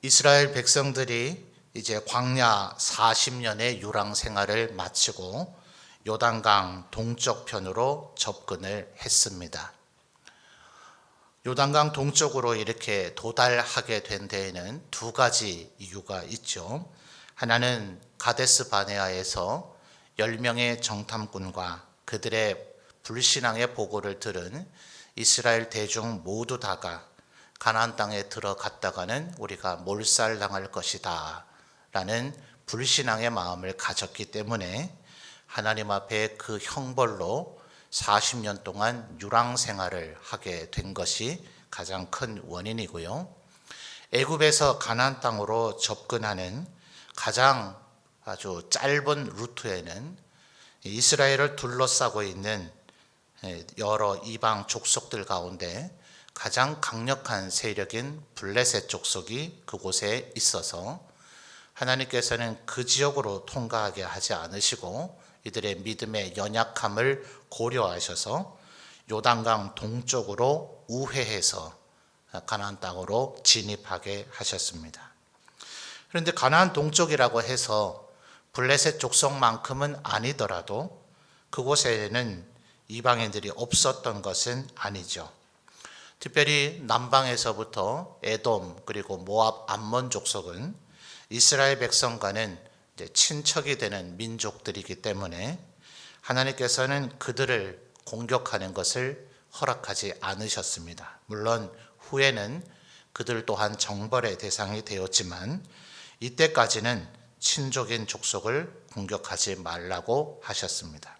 이스라엘 백성들이 이제 광야 40년의 유랑 생활을 마치고 요단강 동쪽 편으로 접근을 했습니다. 요단강 동쪽으로 이렇게 도달하게 된 데에는 두 가지 이유가 있죠. 하나는 가데스 바네아에서 10명의 정탐꾼과 그들의 불신앙의 보고를 들은 이스라엘 대중 모두 다가 가나안 땅에 들어갔다가는 우리가 몰살당할 것이다 라는 불신앙의 마음을 가졌기 때문에 하나님 앞에 그 형벌로 40년 동안 유랑 생활을 하게 된 것이 가장 큰 원인이고요. 애굽에서 가나안 땅으로 접근하는 가장 아주 짧은 루트에는 이스라엘을 둘러싸고 있는 여러 이방 족속들 가운데 가장 강력한 세력인 블레셋 족속이 그곳에 있어서 하나님께서는 그 지역으로 통과하게 하지 않으시고 이들의 믿음의 연약함을 고려하셔서 요단강 동쪽으로 우회해서 가나안 땅으로 진입하게 하셨습니다. 그런데 가나안 동쪽이라고 해서 블레셋 족속만큼은 아니더라도 그곳에는 이방인들이 없었던 것은 아니죠. 특별히 남방에서부터 에돔 그리고 모압 암몬 족속은 이스라엘 백성과는 친척이 되는 민족들이기 때문에 하나님께서는 그들을 공격하는 것을 허락하지 않으셨습니다. 물론 후에는 그들 또한 정벌의 대상이 되었지만 이때까지는 친족인 족속을 공격하지 말라고 하셨습니다.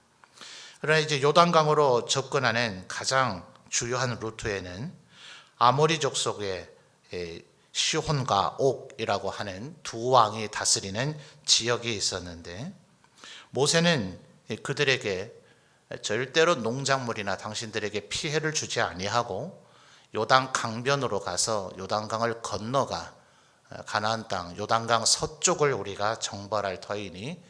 그러나 이제 요단강으로 접근하는 가장 주요한 루트에는 아모리 족속의 시혼과 옥이라고 하는 두 왕이 다스리는 지역이 있었는데 모세는 그들에게 절대로 농작물이나 당신들에게 피해를 주지 아니하고 요단 강변으로 가서 요단강을 건너가 가나안 땅 요단강 서쪽을 우리가 정벌할 터이니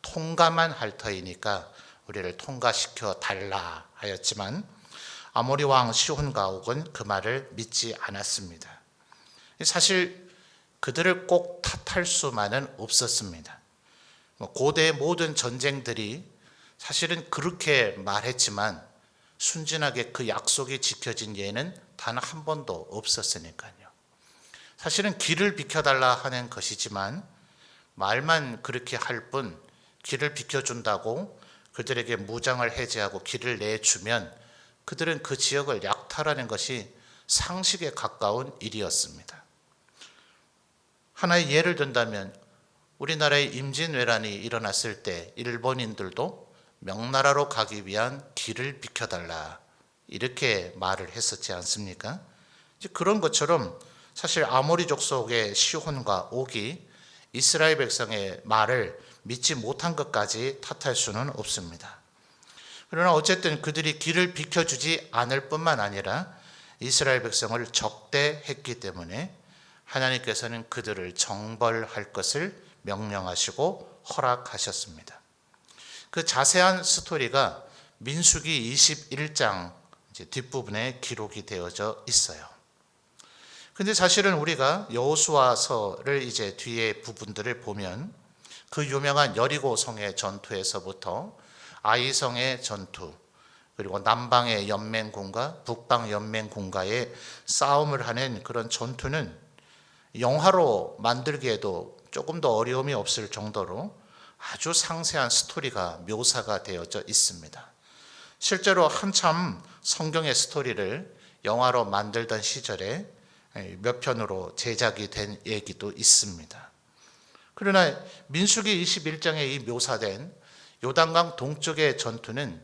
통과만 할 터이니까 우리를 통과시켜 달라 하였지만 아모리 왕 시혼과 옥은 그 말을 믿지 않았습니다. 사실 그들을 꼭 탓할 수만은 없었습니다. 고대의 모든 전쟁들이 사실은 그렇게 말했지만 순진하게 그 약속이 지켜진 예는 단 한 번도 없었으니까요. 사실은 길을 비켜달라 하는 것이지만 말만 그렇게 할 뿐 길을 비켜준다고 그들에게 무장을 해제하고 길을 내주면 그들은 그 지역을 약탈하는 것이 상식에 가까운 일이었습니다. 하나의 예를 든다면 우리나라에 임진왜란이 일어났을 때 일본인들도 명나라로 가기 위한 길을 비켜달라 이렇게 말을 했었지 않습니까? 이제 그런 것처럼 사실 아모리 족속의 시혼과 옥이 이스라엘 백성의 말을 믿지 못한 것까지 탓할 수는 없습니다. 그러나 어쨌든 그들이 길을 비켜주지 않을 뿐만 아니라 이스라엘 백성을 적대했기 때문에 하나님께서는 그들을 정벌할 것을 명령하시고 허락하셨습니다. 그 자세한 스토리가 민수기 21장 뒷부분에 기록이 되어져 있어요. 근데 사실은 우리가 여호수아서를 이제 뒤에 부분들을 보면 그 유명한 여리고성의 전투에서부터 아이성의 전투 그리고 남방의 연맹군과 북방 연맹군과의 싸움을 하는 그런 전투는 영화로 만들기에도 조금 더 어려움이 없을 정도로 아주 상세한 스토리가 묘사가 되어져 있습니다. 실제로 한참 성경의 스토리를 영화로 만들던 시절에 몇 편으로 제작이 된 얘기도 있습니다. 그러나 민수기 21장에 이 묘사된 요단강 동쪽의 전투는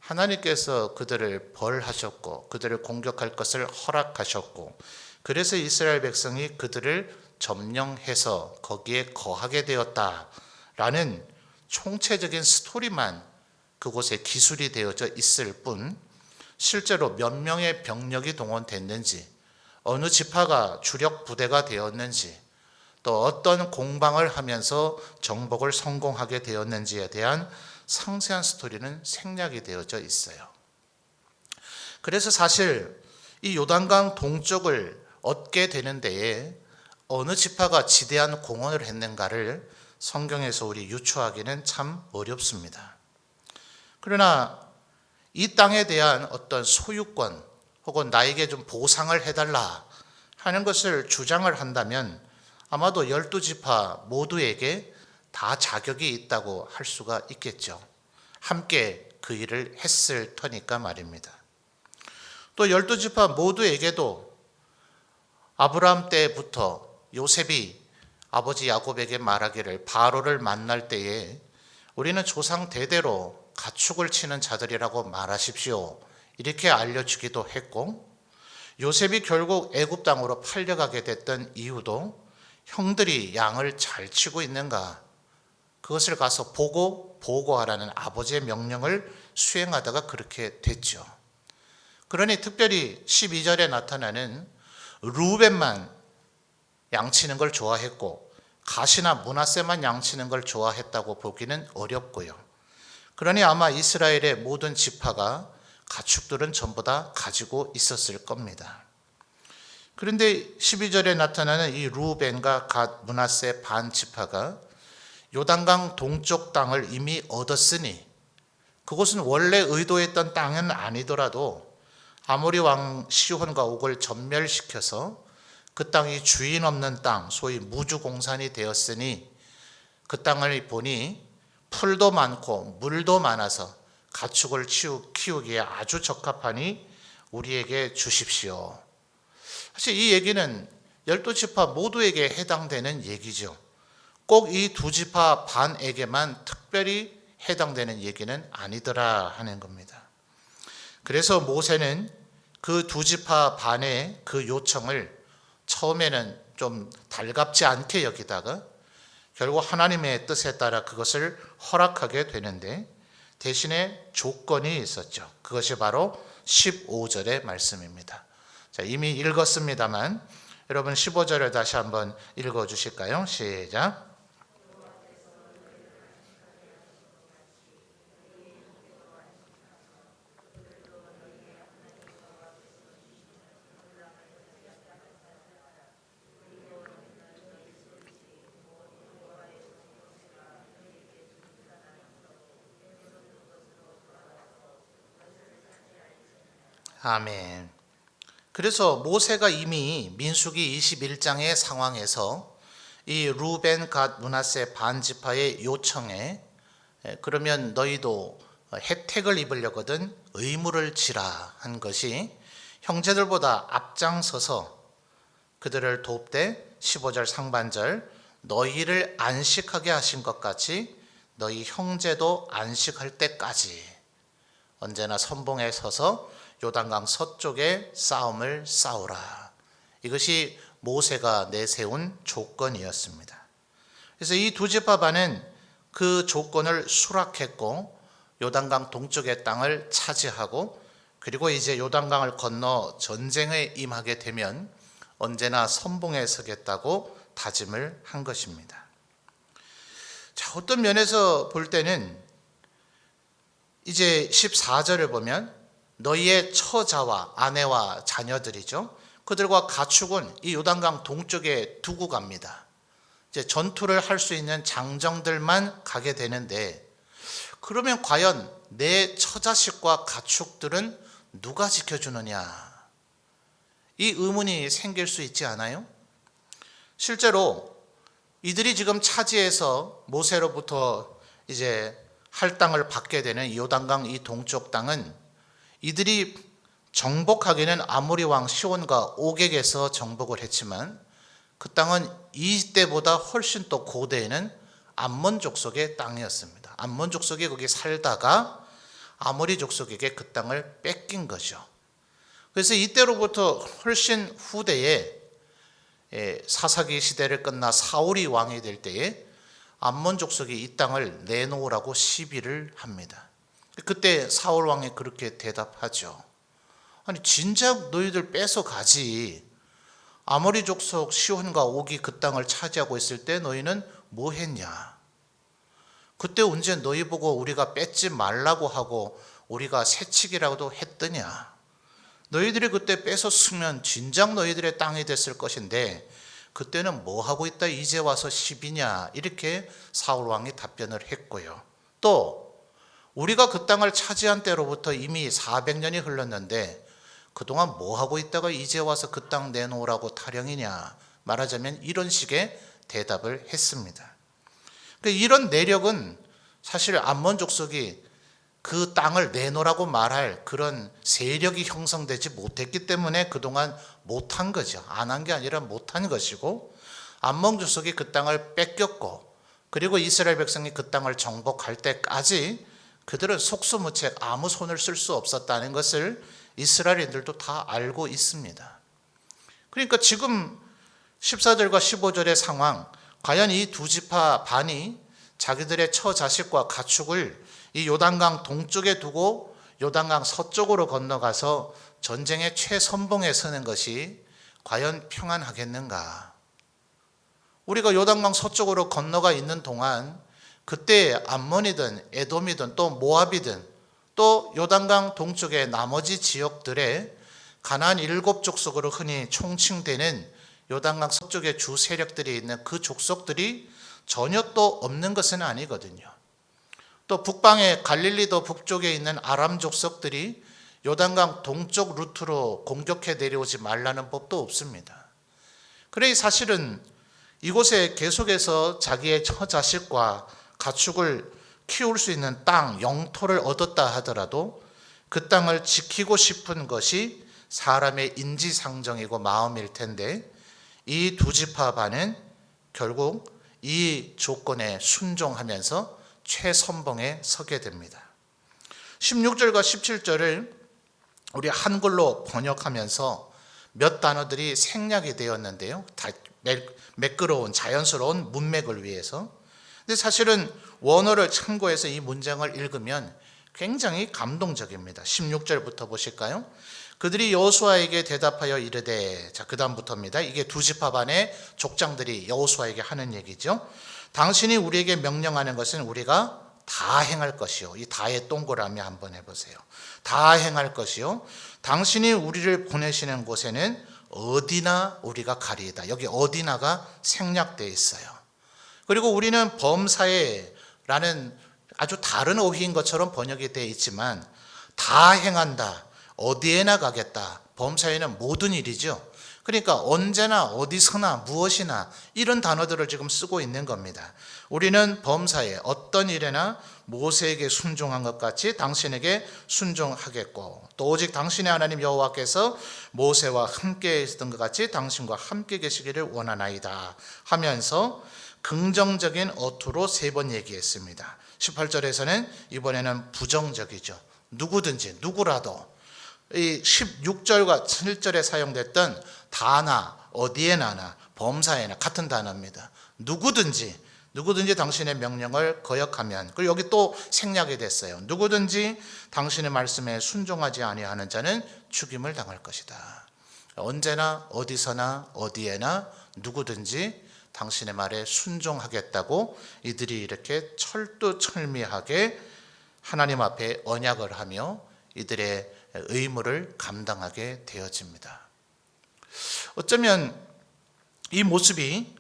하나님께서 그들을 벌하셨고 그들을 공격할 것을 허락하셨고 그래서 이스라엘 백성이 그들을 점령해서 거기에 거하게 되었다라는 총체적인 스토리만 그곳에 기술이 되어져 있을 뿐 실제로 몇 명의 병력이 동원됐는지 어느 지파가 주력 부대가 되었는지 또 어떤 공방을 하면서 정복을 성공하게 되었는지에 대한 상세한 스토리는 생략이 되어져 있어요. 그래서 사실 이 요단강 동쪽을 얻게 되는 데에 어느 지파가 지대한 공헌을 했는가를 성경에서 우리 유추하기는 참 어렵습니다. 그러나 이 땅에 대한 어떤 소유권 혹은 나에게 좀 보상을 해달라 하는 것을 주장을 한다면 아마도 12지파 모두에게 다 자격이 있다고 할 수가 있겠죠. 함께 그 일을 했을 터니까 말입니다. 또 12지파 모두에게도 아브라함 때부터 요셉이 아버지 야곱에게 말하기를 바로를 만날 때에 우리는 조상 대대로 가축을 치는 자들이라고 말하십시오, 이렇게 알려주기도 했고, 요셉이 결국 애굽 땅으로 팔려가게 됐던 이유도 형들이 양을 잘 치고 있는가 그것을 가서 보고하라는 아버지의 명령을 수행하다가 그렇게 됐죠. 그러니 특별히 12절에 나타나는 루벤만 양치는 걸 좋아했고 가시나 므낫세만 양치는 걸 좋아했다고 보기는 어렵고요. 그러니 아마 이스라엘의 모든 지파가 가축들은 전부 다 가지고 있었을 겁니다. 그런데 12절에 나타나는 이 루벤과 갓, 므낫세 반 지파가 요단강 동쪽 땅을 이미 얻었으니 그곳은 원래 의도했던 땅은 아니더라도 아모리 왕 시혼과 옥을 전멸시켜서 그 땅이 주인 없는 땅, 소위 무주공산이 되었으니 그 땅을 보니 풀도 많고 물도 많아서 가축을 키우기에 아주 적합하니 우리에게 주십시오. 사실 이 얘기는 12지파 모두에게 해당되는 얘기죠. 꼭 이 두 지파 반에게만 특별히 해당되는 얘기는 아니더라 하는 겁니다. 그래서 모세는 그 두 지파 반의 그 요청을 처음에는 좀 달갑지 않게 여기다가 결국 하나님의 뜻에 따라 그것을 허락하게 되는데 대신에 조건이 있었죠. 그것이 바로 15절의 말씀입니다. 자, 이미 읽었습니다만 여러분 15절을 다시 한번 읽어주실까요? 시작. 아멘. 그래서 모세가 이미 민수기 21장의 상황에서 이 루벤, 갓, 므낫세 반 지파의 요청에 그러면 너희도 혜택을 입으려거든 의무를 지라 한 것이 형제들보다 앞장서서 그들을 돕되 15절 상반절 너희를 안식하게 하신 것 같이 너희 형제도 안식할 때까지 언제나 선봉에 서서 요단강 서쪽에 싸움을 싸우라. 이것이 모세가 내세운 조건이었습니다. 그래서 이 두 지파 반은 그 조건을 수락했고 요단강 동쪽의 땅을 차지하고 그리고 이제 요단강을 건너 전쟁에 임하게 되면 언제나 선봉에 서겠다고 다짐을 한 것입니다. 자, 어떤 면에서 볼 때는 이제 14절을 보면 너희의 처자와 아내와 자녀들이죠. 그들과 가축은 이 요단강 동쪽에 두고 갑니다. 이제 전투를 할 수 있는 장정들만 가게 되는데 그러면 과연 내 처자식과 가축들은 누가 지켜주느냐? 이 의문이 생길 수 있지 않아요? 실제로 이들이 지금 차지해서 모세로부터 이제 할 땅을 받게 되는 이 요단강 이 동쪽 땅은 이들이 정복하기는 아모리 왕 시온과 옥에게서 정복을 했지만 그 땅은 이때보다 훨씬 또 고대에는 암몬 족속의 땅이었습니다. 암몬 족속이 거기 살다가 아모리 족속에게 그 땅을 뺏긴 거죠. 그래서 이때로부터 훨씬 후대에 사사기 시대를 끝나 사울이 왕이 될 때에 암몬 족속이 이 땅을 내놓으라고 시비를 합니다. 그때 사울 왕이 그렇게 대답하죠. 아니 진작 너희들 뺏어 가지. 아모리 족속 시온과 옥이 그 땅을 차지하고 있을 때 너희는 뭐 했냐? 그때 언제 너희 보고 우리가 뺏지 말라고 하고 우리가 새치기라고도 했더냐? 너희들이 그때 뺏었으면 진작 너희들의 땅이 됐을 것인데 그때는 뭐 하고 있다 이제 와서 시비냐, 이렇게 사울 왕이 답변을 했고요. 또 우리가 그 땅을 차지한 때로부터 이미 400년이 흘렀는데 그동안 뭐 하고 있다가 이제 와서 그 땅 내놓으라고 타령이냐, 말하자면 이런 식의 대답을 했습니다. 이런 내력은 사실 암몬 족속이 그 땅을 내놓으라고 말할 그런 세력이 형성되지 못했기 때문에 그동안 못한 거죠. 안 한 게 아니라 못한 것이고, 암몬 족속이 그 땅을 뺏겼고, 그리고 이스라엘 백성이 그 땅을 정복할 때까지 그들은 속수무책 아무 손을 쓸 수 없었다는 것을 이스라엘인들도 다 알고 있습니다. 그러니까 지금 14절과 15절의 상황, 과연 이 두 지파 반이 자기들의 처자식과 가축을 이 요단강 동쪽에 두고 요단강 서쪽으로 건너가서 전쟁의 최선봉에 서는 것이 과연 평안하겠는가? 우리가 요단강 서쪽으로 건너가 있는 동안 그때 암몬이든 에돔이든 또 모압이든 또 요단강 동쪽의 나머지 지역들의 가나안 7족속으로 흔히 총칭되는 요단강 서쪽의 주 세력들이 있는 그 족속들이 전혀 또 없는 것은 아니거든요. 또 북방의 갈릴리도 북쪽에 있는 아람 족속들이 요단강 동쪽 루트로 공격해 내려오지 말라는 법도 없습니다. 그래 사실은 이곳에 계속해서 자기의 처자식과 가축을 키울 수 있는 땅, 영토를 얻었다 하더라도 그 땅을 지키고 싶은 것이 사람의 인지상정이고 마음일 텐데, 이 두 지파 반은 결국 이 조건에 순종하면서 최선봉에 서게 됩니다. 16절과 17절을 우리 한글로 번역하면서 몇 단어들이 생략이 되었는데요. 매끄러운 자연스러운 문맥을 위해서. 근데 사실은 원어를 참고해서 이 문장을 읽으면 굉장히 감동적입니다. 16절부터 보실까요? 그들이 여호수아에게 대답하여 이르되, 자, 그 다음부터입니다. 이게 두 지파 반의 족장들이 여호수아에게 하는 얘기죠. 당신이 우리에게 명령하는 것은 우리가 다 행할 것이요. 이 다의 동그라미 한번 해보세요. 다 행할 것이요. 당신이 우리를 보내시는 곳에는 어디나 우리가 가리이다. 여기 어디나가 생략되어 있어요. 그리고 우리는 범사에라는 아주 다른 어휘인 것처럼 번역이 되어 있지만, 다 행한다, 어디에나 가겠다, 범사에는 모든 일이죠. 그러니까 언제나 어디서나 무엇이나 이런 단어들을 지금 쓰고 있는 겁니다. 우리는 범사에 어떤 일에나 모세에게 순종한 것 같이 당신에게 순종하겠고, 또 오직 당신의 하나님 여호와께서 모세와 함께 있었던 것 같이 당신과 함께 계시기를 원하나이다 하면서 긍정적인 어투로 3번 얘기했습니다. 18절에서는 이번에는 부정적이죠. 누구든지, 누구라도. 이 16절과 7절에 사용됐던 다나, 어디에나나, 범사에나 같은 단어입니다. 누구든지 당신의 명령을 거역하면, 그리고 여기 또 생략이 됐어요. 누구든지 당신의 말씀에 순종하지 아니하는 자는 죽임을 당할 것이다. 언제나 어디서나 어디에나 누구든지 당신의 말에 순종하겠다고 이들이 이렇게 철두철미하게 하나님 앞에 언약을 하며 이들의 의무를 감당하게 되어집니다. 어쩌면 이 모습이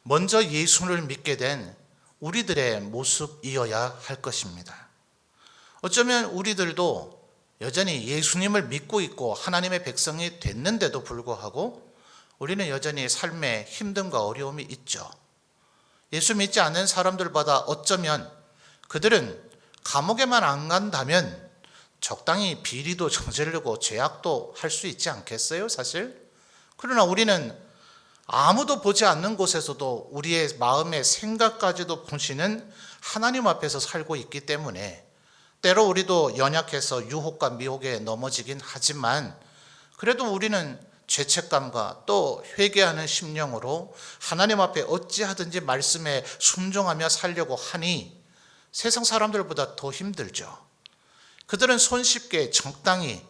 먼저 예수를 믿게 된 우리들의 모습이어야 할 것입니다. 어쩌면 우리들도 여전히 예수님을 믿고 있고 하나님의 백성이 됐는데도 불구하고 우리는 여전히 삶에 힘듦과 어려움이 있죠. 예수 믿지 않는 사람들보다 어쩌면 그들은 감옥에만 안 간다면 적당히 비리도 저지르고 죄악도 할 수 있지 않겠어요, 사실? 그러나 우리는 아무도 보지 않는 곳에서도 우리의 마음의 생각까지도 보시는 하나님 앞에서 살고 있기 때문에 때로 우리도 연약해서 유혹과 미혹에 넘어지긴 하지만, 그래도 우리는 죄책감과 또 회개하는 심령으로 하나님 앞에 어찌하든지 말씀에 순종하며 살려고 하니 세상 사람들보다 더 힘들죠. 그들은 손쉽게 적당히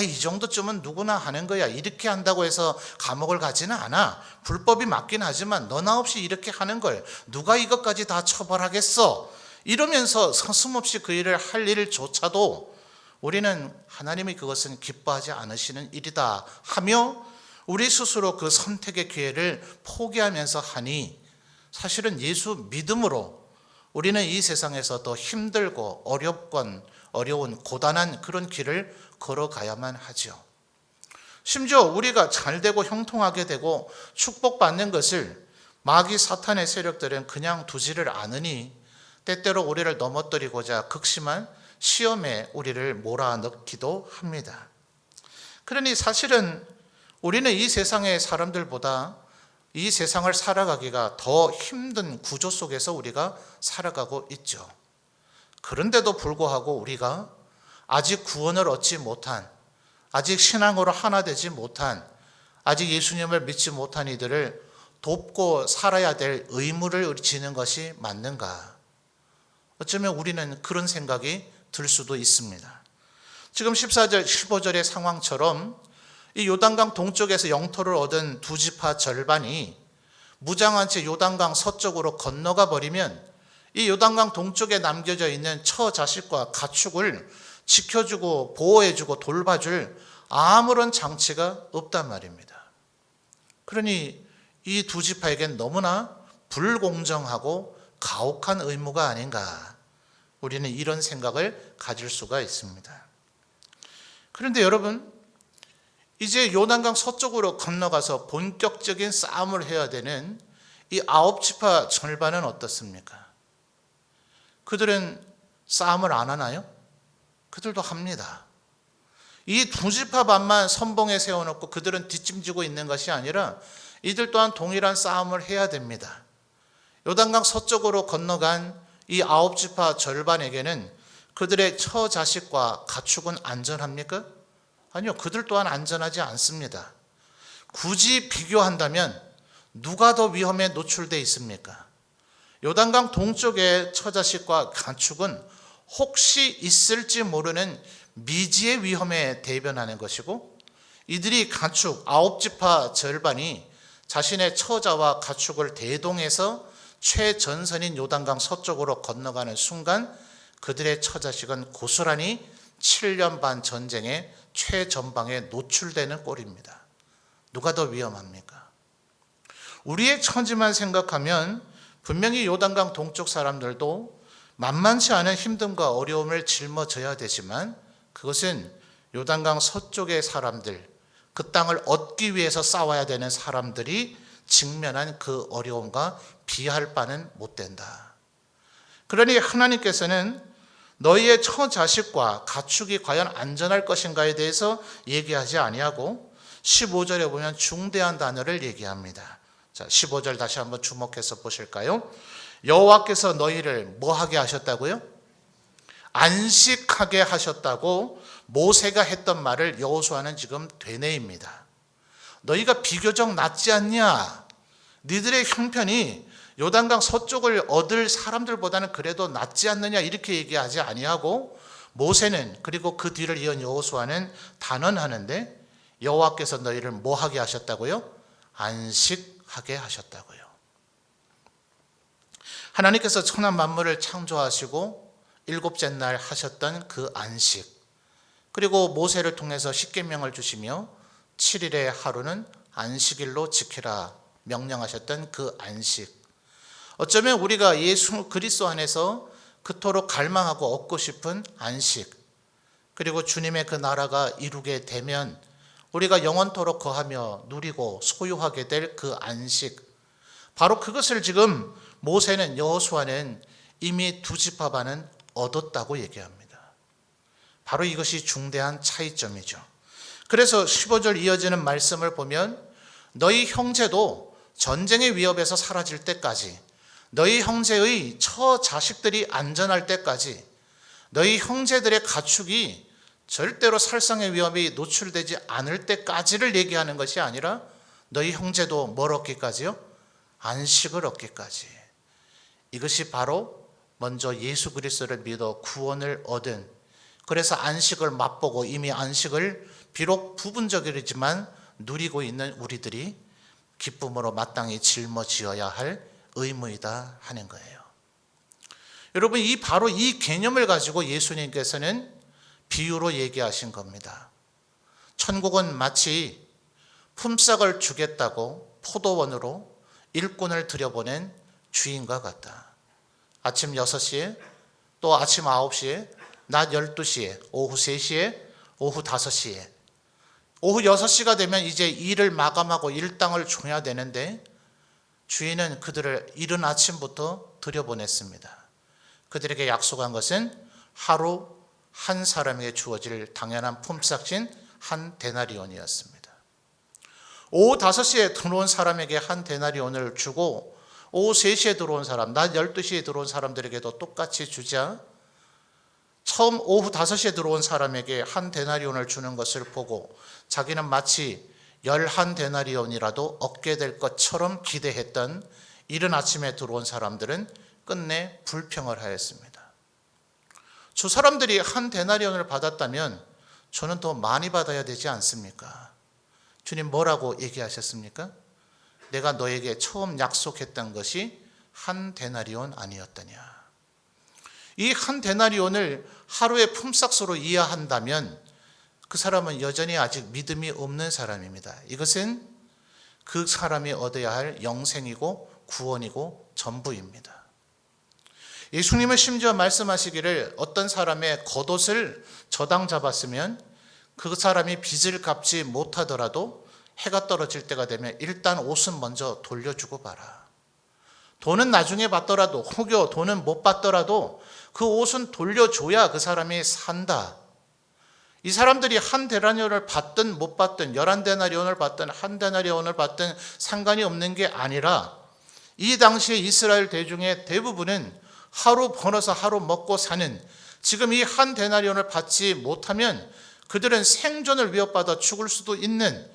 이 정도쯤은 누구나 하는 거야, 이렇게 한다고 해서 감옥을 가지는 않아. 불법이 맞긴 하지만 너나 없이 이렇게 하는 걸 누가 이것까지 다 처벌하겠어, 이러면서 서슴없이 그 일을 할 일조차도 우리는 하나님이 그것은 기뻐하지 않으시는 일이다 하며 우리 스스로 그 선택의 기회를 포기하면서 하니 사실은 예수 믿음으로 우리는 이 세상에서 더 힘들고 어려운 고단한 그런 길을 걸어가야만 하죠. 심지어 우리가 잘되고 형통하게 되고 축복받는 것을 마귀 사탄의 세력들은 그냥 두지를 않으니 때때로 우리를 넘어뜨리고자 극심한 시험에 우리를 몰아넣기도 합니다. 그러니 사실은 우리는 이 세상의 사람들보다 이 세상을 살아가기가 더 힘든 구조 속에서 우리가 살아가고 있죠. 그런데도 불구하고 우리가 아직 구원을 얻지 못한, 아직 신앙으로 하나 되지 못한, 아직 예수님을 믿지 못한 이들을 돕고 살아야 될 의무를 지는 것이 맞는가? 어쩌면 우리는 그런 생각이 들 수도 있습니다. 지금 14절, 15절의 상황처럼 이 요단강 동쪽에서 영토를 얻은 두 지파 절반이 무장한 채 요단강 서쪽으로 건너가 버리면 이 요단강 동쪽에 남겨져 있는 처 자식과 가축을 지켜주고 보호해주고 돌봐줄 아무런 장치가 없단 말입니다. 그러니 이 두 지파에겐 너무나 불공정하고 가혹한 의무가 아닌가, 우리는 이런 생각을 가질 수가 있습니다. 그런데 여러분, 이제 요단강 서쪽으로 건너가서 본격적인 싸움을 해야 되는 이 9지파 절반은 어떻습니까? 그들은 싸움을 안 하나요? 그들도 합니다. 이 두 지파 반만 선봉에 세워놓고 그들은 뒷짐지고 있는 것이 아니라 이들 또한 동일한 싸움을 해야 됩니다. 요단강 서쪽으로 건너간 이 9지파 절반에게는 그들의 처 자식과 가축은 안전합니까? 아니요, 그들 또한 안전하지 않습니다. 굳이 비교한다면 누가 더 위험에 노출되어 있습니까? 요단강 동쪽의 처 자식과 가축은 혹시 있을지 모르는 미지의 위험에 대변하는 것이고, 이들이 가축 9지파 절반이 자신의 처자와 가축을 대동해서 최전선인 요단강 서쪽으로 건너가는 순간 그들의 처자식은 고스란히 7년 반 전쟁의 최전방에 노출되는 꼴입니다. 누가 더 위험합니까? 우리의 처지만 생각하면 분명히 요단강 동쪽 사람들도 만만치 않은 힘듦과 어려움을 짊어져야 되지만, 그것은 요단강 서쪽의 사람들, 그 땅을 얻기 위해서 싸워야 되는 사람들이 직면한 그 어려움과 비할 바는 못 된다. 그러니 하나님께서는 너희의 처 자식과 가축이 과연 안전할 것인가에 대해서 얘기하지 아니하고 15절에 보면 중대한 단어를 얘기합니다. 자, 15절 다시 한번 주목해서 보실까요? 여호와께서 너희를 뭐 하게 하셨다고요? 안식하게 하셨다고 모세가 했던 말을 여호수아는 지금 되뇌입니다. 너희가 비교적 낫지 않냐? 너희들의 형편이 요단강 서쪽을 얻을 사람들보다는 그래도 낫지 않느냐, 이렇게 얘기하지 아니하고 모세는, 그리고 그 뒤를 이은 여호수아는 단언하는데, 여호와께서 너희를 뭐 하게 하셨다고요? 안식하게 하셨다고요. 하나님께서 천하 만물을 창조하시고 일곱째 날 하셨던 그 안식, 그리고 모세를 통해서 십계명을 주시며 7일의 하루는 안식일로 지키라 명령하셨던 그 안식, 어쩌면 우리가 예수 그리스도 안에서 그토록 갈망하고 얻고 싶은 안식, 그리고 주님의 그 나라가 이루게 되면 우리가 영원토록 거하며 누리고 소유하게 될 그 안식, 바로 그것을 지금 모세는, 여호수아는 이미 두 지파 반은 얻었다고 얘기합니다. 바로 이것이 중대한 차이점이죠. 그래서 15절 이어지는 말씀을 보면 너희 형제도 전쟁의 위협에서 사라질 때까지, 너희 형제의 처 자식들이 안전할 때까지, 너희 형제들의 가축이 절대로 살상의 위협이 노출되지 않을 때까지를 얘기하는 것이 아니라 너희 형제도 뭘 얻기까지요? 안식을 얻기까지. 이것이 바로 먼저 예수 그리스도를 믿어 구원을 얻은, 그래서 안식을 맛보고 이미 안식을 비록 부분적이지만 누리고 있는 우리들이 기쁨으로 마땅히 짊어지어야 할 의무이다 하는 거예요. 여러분, 바로 이 개념을 가지고 예수님께서는 비유로 얘기하신 겁니다. 천국은 마치 품삯을 주겠다고 포도원으로 일꾼을 들여보낸 주인과 같다. 아침 6시에, 또 아침 9시에, 낮 12시에, 오후 3시에, 오후 5시에, 오후 6시가 되면 이제 일을 마감하고 일당을 줘야 되는데 주인은 그들을 이른 아침부터 들여보냈습니다. 그들에게 약속한 것은 하루 한 사람에게 주어질 당연한 품삯인 한 데나리온이었습니다. 오후 5시에 들어온 사람에게 한 데나리온을 주고 오후 3시에 들어온 사람, 낮 12시에 들어온 사람들에게도 똑같이 주자 처음 오후 5시에 들어온 사람에게 한 데나리온을 주는 것을 보고 자기는 마치 11데나리온이라도 얻게 될 것처럼 기대했던 이른 아침에 들어온 사람들은 끝내 불평을 하였습니다. 저 사람들이 한 데나리온을 받았다면 저는 더 많이 받아야 되지 않습니까? 주님 뭐라고 얘기하셨습니까? 내가 너에게 처음 약속했던 것이 한 데나리온 아니었더냐. 이 한 데나리온을 하루의 품삯으로 이해한다면 그 사람은 여전히 아직 믿음이 없는 사람입니다. 이것은 그 사람이 얻어야 할 영생이고 구원이고 전부입니다. 예수님은 심지어 말씀하시기를 어떤 사람의 겉옷을 저당 잡았으면 그 사람이 빚을 갚지 못하더라도 해가 떨어질 때가 되면 일단 옷은 먼저 돌려주고 봐라. 돈은 나중에 받더라도 혹여 돈은 못 받더라도 그 옷은 돌려줘야 그 사람이 산다. 이 사람들이 한 데나리온을 받든 못 받든 11데나리온을 받든 한 데나리온을 받든 상관이 없는 게 아니라 이 당시에 이스라엘 대중의 대부분은 하루 벌어서 하루 먹고 사는 지금 이 한 데나리온을 받지 못하면 그들은 생존을 위협받아 죽을 수도 있는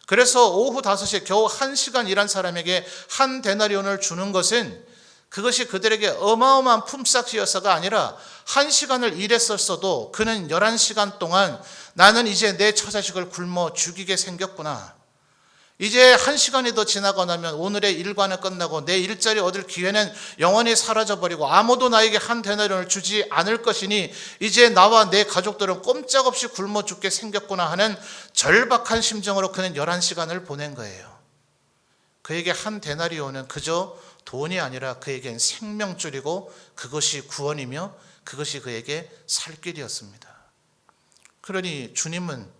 그래서 오후 5시에 겨우 1시간 일한 사람에게 한 데나리온을 주는 것은 그것이 그들에게 어마어마한 품삯이어서가 아니라 1시간을 일했었어도 그는 11시간 동안 나는 이제 내 처자식을 굶어 죽이게 생겼구나. 이제 1시간이 더 지나고 나면 오늘의 일과는 끝나고 내 일자리 얻을 기회는 영원히 사라져버리고 아무도 나에게 한 데나리온을 주지 않을 것이니 이제 나와 내 가족들은 꼼짝없이 굶어 죽게 생겼구나 하는 절박한 심정으로 그는 11시간을 보낸 거예요. 그에게 한 데나리온은 그저 돈이 아니라 그에겐 생명줄이고 그것이 구원이며 그것이 그에게 살 길이었습니다. 그러니 주님은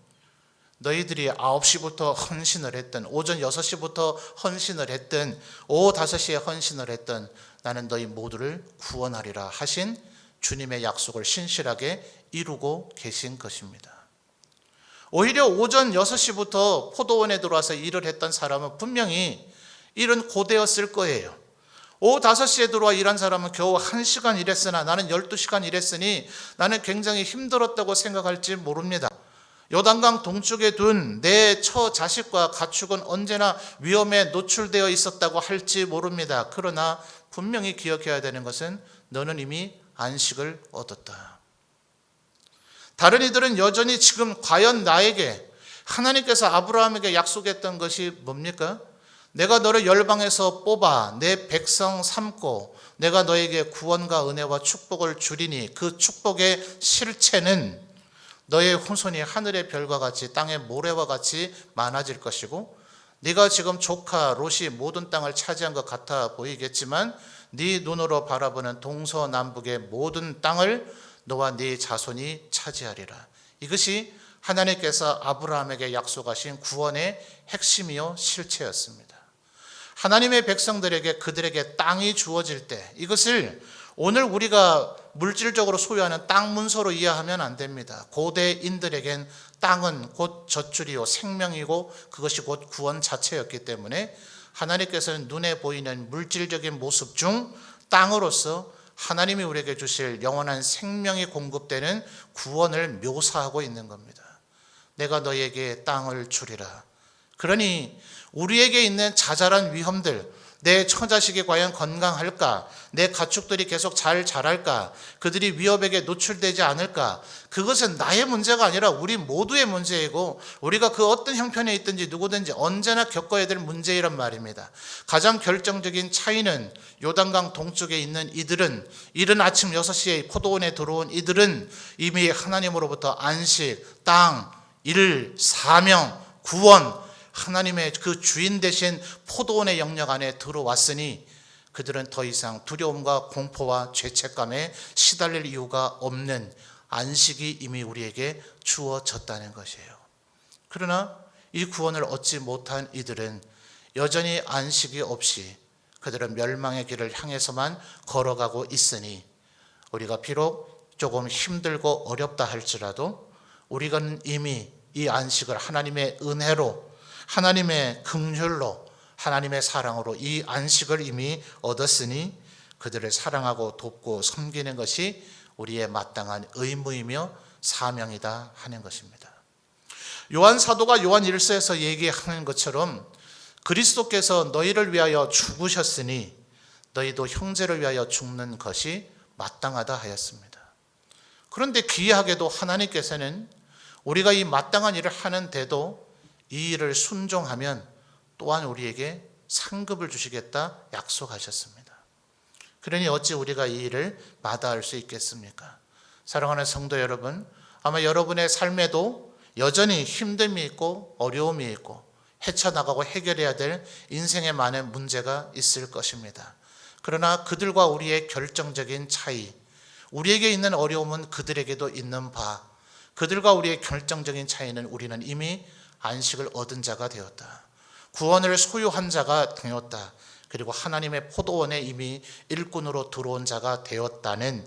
너희들이 9시부터 헌신을 했든 오전 6시부터 헌신을 했든 오후 5시에 헌신을 했든 나는 너희 모두를 구원하리라 하신 주님의 약속을 신실하게 이루고 계신 것입니다. 오히려 오전 6시부터 포도원에 들어와서 일을 했던 사람은 분명히 일은 고되었을 거예요. 오후 5시에 들어와 일한 사람은 겨우 1시간 일했으나 나는 12시간 일했으니 나는 굉장히 힘들었다고 생각할지 모릅니다. 요단강 동쪽에 둔 내 처자식과 가축은 언제나 위험에 노출되어 있었다고 할지 모릅니다. 그러나 분명히 기억해야 되는 것은 너는 이미 안식을 얻었다. 다른 이들은 여전히 지금 과연 나에게 하나님께서 아브라함에게 약속했던 것이 뭡니까? 내가 너를 열방에서 뽑아 내 백성 삼고 내가 너에게 구원과 은혜와 축복을 주리니 그 축복의 실체는 너의 후손이 하늘의 별과 같이 땅의 모래와 같이 많아질 것이고 네가 지금 조카 롯이 모든 땅을 차지한 것 같아 보이겠지만 네 눈으로 바라보는 동서남북의 모든 땅을 너와 네 자손이 차지하리라. 이것이 하나님께서 아브라함에게 약속하신 구원의 핵심이요 실체였습니다. 하나님의 백성들에게 그들에게 땅이 주어질 때 이것을 오늘 우리가 물질적으로 소유하는 땅 문서로 이해하면 안 됩니다. 고대인들에겐 땅은 곧 젖줄이요 생명이고 그것이 곧 구원 자체였기 때문에 하나님께서는 눈에 보이는 물질적인 모습 중 땅으로서 하나님이 우리에게 주실 영원한 생명이 공급되는 구원을 묘사하고 있는 겁니다. 내가 너에게 땅을 주리라. 그러니 우리에게 있는 자잘한 위험들, 내 처자식이 과연 건강할까? 내 가축들이 계속 잘 자랄까? 그들이 위협에게 노출되지 않을까? 그것은 나의 문제가 아니라 우리 모두의 문제이고 우리가 그 어떤 형편에 있든지 누구든지 언제나 겪어야 될 문제이란 말입니다. 가장 결정적인 차이는 요단강 동쪽에 있는 이들은 이른 아침 6시에 포도원에 들어온 이들은 이미 하나님으로부터 안식, 땅, 일, 사명, 구원 하나님의 그 주인 되신 포도원의 영역 안에 들어왔으니 그들은 더 이상 두려움과 공포와 죄책감에 시달릴 이유가 없는 안식이 이미 우리에게 주어졌다는 것이에요. 그러나 이 구원을 얻지 못한 이들은 여전히 안식이 없이 그들은 멸망의 길을 향해서만 걸어가고 있으니 우리가 비록 조금 힘들고 어렵다 할지라도 우리가 이미 이 안식을 하나님의 은혜로, 하나님의 긍휼로, 하나님의 사랑으로 이 안식을 이미 얻었으니 그들을 사랑하고 돕고 섬기는 것이 우리의 마땅한 의무이며 사명이다 하는 것입니다. 요한 사도가 요한 1서에서 얘기하는 것처럼 그리스도께서 너희를 위하여 죽으셨으니 너희도 형제를 위하여 죽는 것이 마땅하다 하였습니다. 그런데 기이하게도 하나님께서는 우리가 이 마땅한 일을 하는데도 이 일을 순종하면 또한 우리에게 상급을 주시겠다 약속하셨습니다. 그러니 어찌 우리가 이 일을 마다할 수 있겠습니까? 사랑하는 성도 여러분, 아마 여러분의 삶에도 여전히 힘듦이 있고 어려움이 있고 헤쳐나가고 해결해야 될 인생의 많은 문제가 있을 것입니다. 그러나 그들과 우리의 결정적인 차이, 우리에게 있는 어려움은 그들에게도 있는 바, 그들과 우리의 결정적인 차이는 우리는 이미 안식을 얻은 자가 되었다. 구원을 소유한 자가 되었다. 그리고 하나님의 포도원에 이미 일꾼으로 들어온 자가 되었다는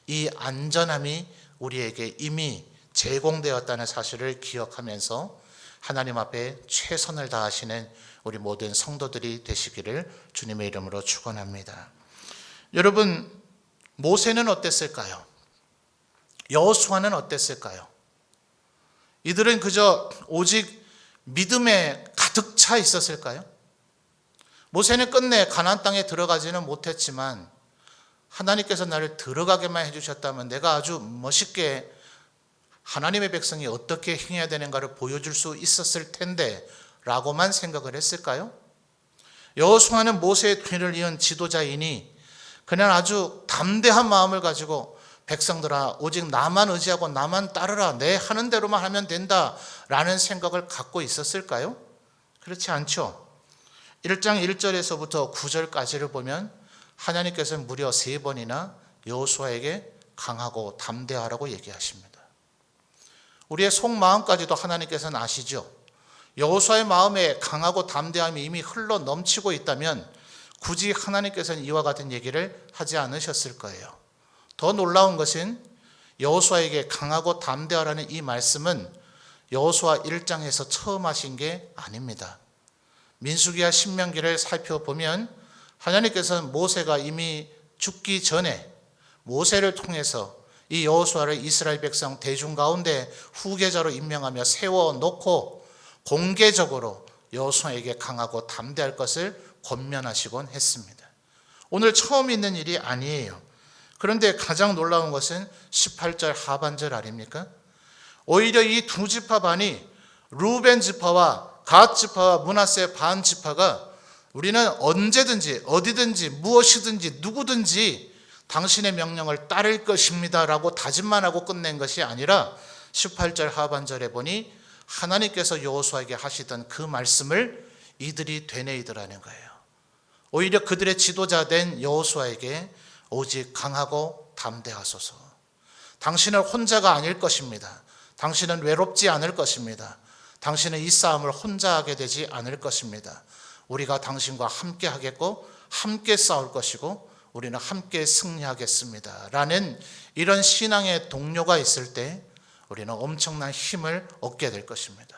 이 안전함이 우리에게 이미 제공되었다는 사실을 기억하면서 하나님 앞에 최선을 다하시는 우리 모든 성도들이 되시기를 주님의 이름으로 축원합니다. 여러분, 모세는 어땠을까요? 여호수아는 어땠을까요? 이들은 그저 오직 믿음에 가득 차 있었을까요? 모세는 끝내 가나안 땅에 들어가지는 못했지만 하나님께서 나를 들어가게만 해주셨다면 내가 아주 멋있게 하나님의 백성이 어떻게 행해야 되는가를 보여줄 수 있었을 텐데 라고만 생각을 했을까요? 여호수아는 모세의 뒤를 이은 지도자이니 그냥 아주 담대한 마음을 가지고 백성들아 오직 나만 의지하고 나만 따르라, 내 하는 대로만 하면 된다라는 생각을 갖고 있었을까요? 그렇지 않죠. 1장 1절에서부터 9절까지를 보면 하나님께서는 무려 3번이나 여호수아에게 강하고 담대하라고 얘기하십니다. 우리의 속마음까지도 하나님께서는 아시죠. 여호수아의 마음에 강하고 담대함이 이미 흘러 넘치고 있다면 굳이 하나님께서는 이와 같은 얘기를 하지 않으셨을 거예요. 더 놀라운 것은 여호수아에게 강하고 담대하라는 이 말씀은 여호수아 1장에서 처음 하신 게 아닙니다. 민수기와 신명기를 살펴보면 하나님께서는 모세가 이미 죽기 전에 모세를 통해서 이 여호수아를 이스라엘 백성 대중 가운데 후계자로 임명하며 세워놓고 공개적으로 여호수아에게 강하고 담대할 것을 권면하시곤 했습니다. 오늘 처음 있는 일이 아니에요. 그런데 가장 놀라운 것은 18절 하반절 아닙니까? 오히려 이 두 지파반이 루벤 지파와 갓 지파와 므낫세 반 지파가 우리는 언제든지 어디든지 무엇이든지 누구든지 당신의 명령을 따를 것입니다 라고 다짐만 하고 끝낸 것이 아니라 18절 하반절에 보니 하나님께서 여호수아에게 하시던 그 말씀을 이들이 되뇌이더라는 거예요. 오히려 그들의 지도자 된 여호수아에게 오직 강하고 담대하소서. 당신은 혼자가 아닐 것입니다. 당신은 외롭지 않을 것입니다. 당신은 이 싸움을 혼자 하게 되지 않을 것입니다. 우리가 당신과 함께 하겠고 함께 싸울 것이고 우리는 함께 승리하겠습니다 라는 이런 신앙의 동료가 있을 때 우리는 엄청난 힘을 얻게 될 것입니다.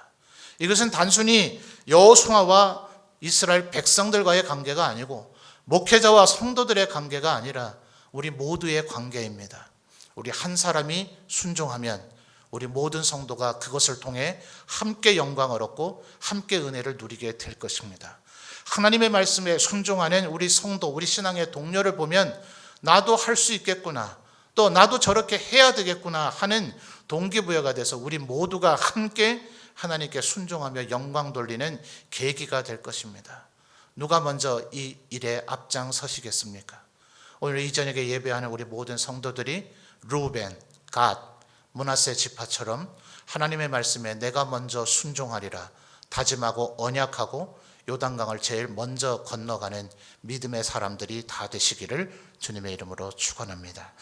이것은 단순히 여호수아와 이스라엘 백성들과의 관계가 아니고 목회자와 성도들의 관계가 아니라 우리 모두의 관계입니다. 우리 한 사람이 순종하면 우리 모든 성도가 그것을 통해 함께 영광을 얻고 함께 은혜를 누리게 될 것입니다. 하나님의 말씀에 순종하는 우리 성도, 우리 신앙의 동료를 보면 나도 할 수 있겠구나, 또 나도 저렇게 해야 되겠구나 하는 동기부여가 돼서 우리 모두가 함께 하나님께 순종하며 영광 돌리는 계기가 될 것입니다. 누가 먼저 이 일에 앞장서시겠습니까? 오늘 이 저녁에 예배하는 우리 모든 성도들이 루벤, 갓, 므낫세 지파처럼 하나님의 말씀에 내가 먼저 순종하리라, 다짐하고 언약하고 요단강을 제일 먼저 건너가는 믿음의 사람들이 다 되시기를 주님의 이름으로 축원합니다.